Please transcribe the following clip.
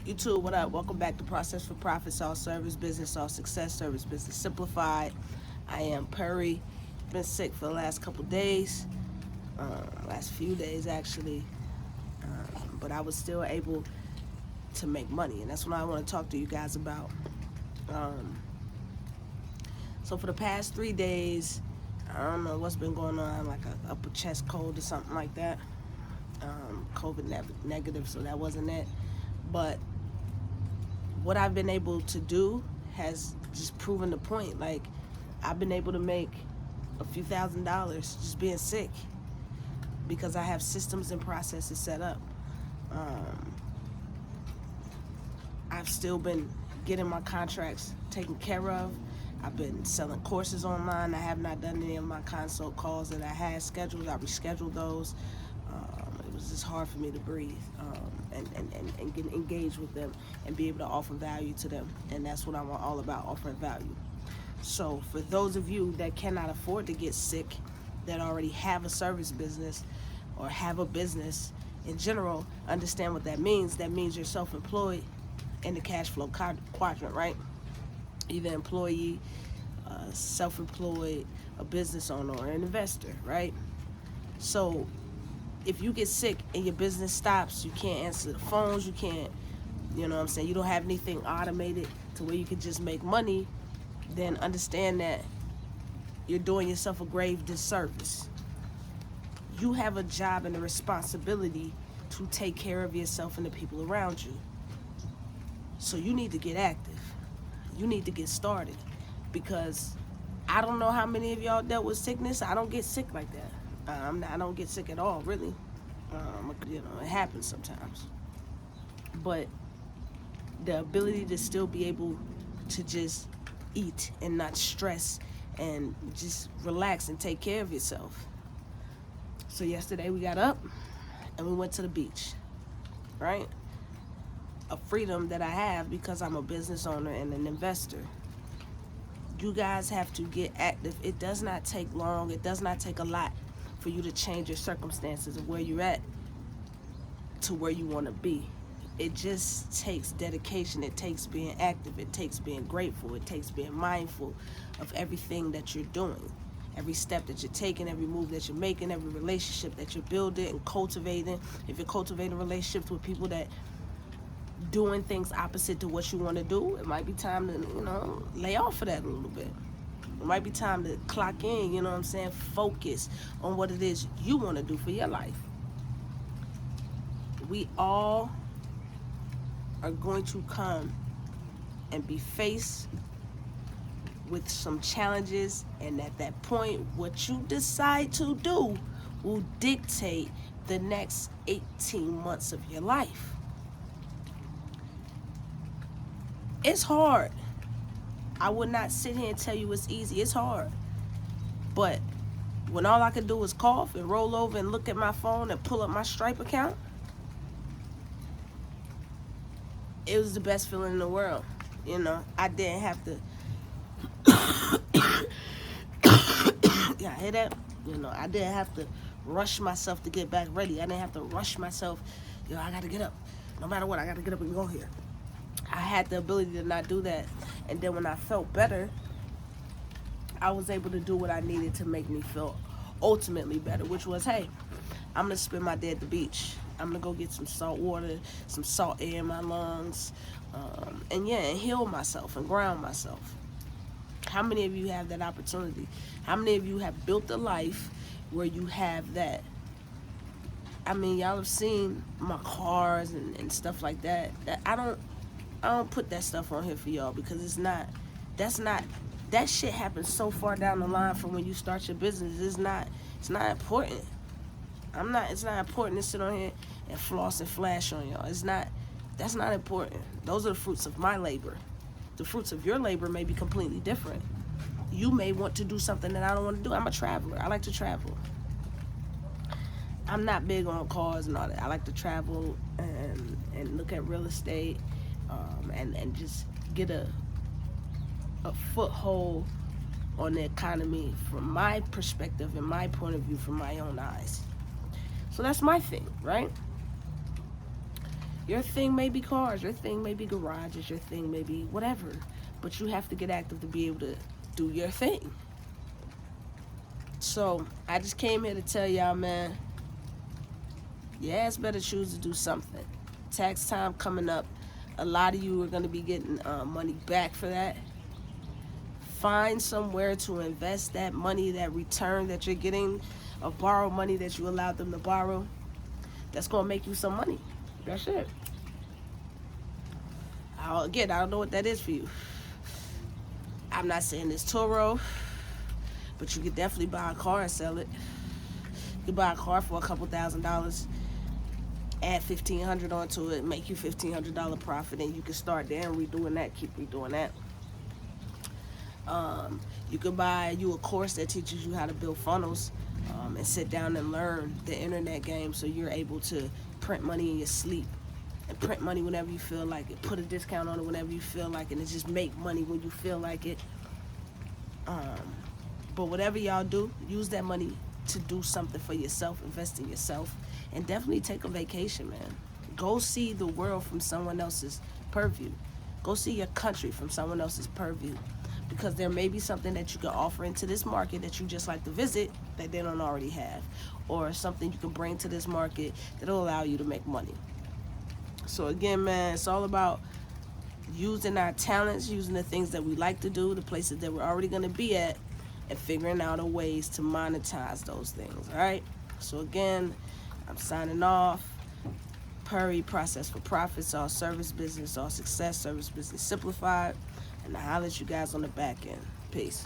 YouTube, what up? Welcome back to Process for Profits, all service business, all success, service business simplified. I am Perry. Been sick for the last couple days, last few days actually, but I was still able to make money, and that's what I want to talk to you guys about. Um, so for the past 3 days, I don't know what's been going on, like a upper chest cold or something like that. COVID negative, so that wasn't it. But what I've been able to do has just proven the point. Like, I've been able to make a few $1,000s just being sick because I have systems and processes set up. I've still been getting my contracts taken care of. I've been selling courses online. I have not done any of my consult calls that I had scheduled. I rescheduled those. It was just hard for me to breathe and get engaged with them and be able to offer value to them. And that's what I'm all about, offering value. So for those of you that cannot afford to get sick, that already have a service business or have a business in general, understand what that means. That means you're self-employed in the cash flow quadrant, right? Either employee, self-employed, a business owner, or an investor, right? So if you get sick and your business stops, you can't answer the phones, you can't, you know what I'm saying, you don't have anything automated to where you can just make money, then understand that you're doing yourself a grave disservice. You have a job and a responsibility to take care of yourself and the people around you. So you need to get active. You need to get started, because I don't know how many of y'all dealt with sickness. I don't get sick like that. I don't get sick at all, really. It happens sometimes. But the ability to still be able to just eat and not stress and just relax and take care of yourself. So yesterday we got up and we went to the beach, right? A freedom that I have because I'm a business owner and an investor. You guys have to get active. It does not take long. It does not take a lot for you to change your circumstances of where you're at to where you want to be. It just takes dedication. It takes being active. It takes being grateful. It takes being mindful of everything that you're doing, every step that you're taking, every move that you're making, every relationship that you're building and cultivating. If you're cultivating relationships with people that doing things opposite to what you want to do, it might be time to, lay off of that a little bit. It might be time to clock in, you know what I'm saying? Focus on what it is you want to do for your life. We all are going to come and be faced with some challenges, and at that point, what you decide to do will dictate the next 18 months of your life. It's hard. I would not sit here and tell you it's easy. It's hard. But when all I could do was cough and roll over and look at my phone and pull up my Stripe account, it was the best feeling in the world. I didn't have to yeah, hear that? I didn't have to rush myself to get back ready. I didn't have to rush myself. I got to get up. No matter what, I got to get up and go here. I had the ability to not do that. And then when I felt better, I was able to do what I needed to make me feel ultimately better, which was, hey, I'm going to spend my day at the beach. I'm going to go get some salt water, some salt air in my lungs, and heal myself and ground myself. How many of you have that opportunity? How many of you have built a life where you have that? I mean, y'all have seen my cars and stuff like that. I don't put that stuff on here for y'all because that shit happens so far down the line from when you start your business. It's not important. It's not important to sit on here and floss and flash on y'all. That's not important. Those are the fruits of my labor. The fruits of your labor may be completely different. You may want to do something that I don't want to do. I'm a traveler. I like to travel. I'm not big on cars and all that. I like to travel and look at real estate, and just get a foothold on the economy from my perspective and my point of view, from my own eyes. So that's my thing, right? Your thing may be cars, your thing may be garages, your thing may be whatever. But you have to get active to be able to do your thing. So I just came here to tell y'all, man, your ass better choose to do something. Tax time coming up. A lot of you are going to be getting money back for that. Find somewhere to invest that money, that return that you're getting, or borrow money that you allowed them to borrow. That's going to make you some money. That's it. Again, I don't know what that is for you. I'm not saying it's Toro, but you could definitely buy a car and sell it. You could buy a car for a couple $1,000s, add $1,500 onto it, make you $1,500 profit, and you can start there and redoing that, keep redoing that. You could buy you a course that teaches you how to build funnels, and sit down and learn the internet game, so you're able to print money in your sleep and print money whenever you feel like it. Put a discount on it whenever you feel like it, and just make money when you feel like it. But whatever y'all do, use that money to do something for yourself, invest in yourself, and definitely take a vacation, man. Go see the world from someone else's purview. Go see your country from someone else's purview, because there may be something that you can offer into this market that you just like to visit that they don't already have, or something you can bring to this market that'll allow you to make money. So again, man, it's all about using our talents, using the things that we like to do, the places that we're already going to be at, and figuring out a ways to monetize those things. All right. So again, I'm signing off. Purry, Process for Profits, all service business, all success, service business simplified. And I'll holler at you guys on the back end. Peace.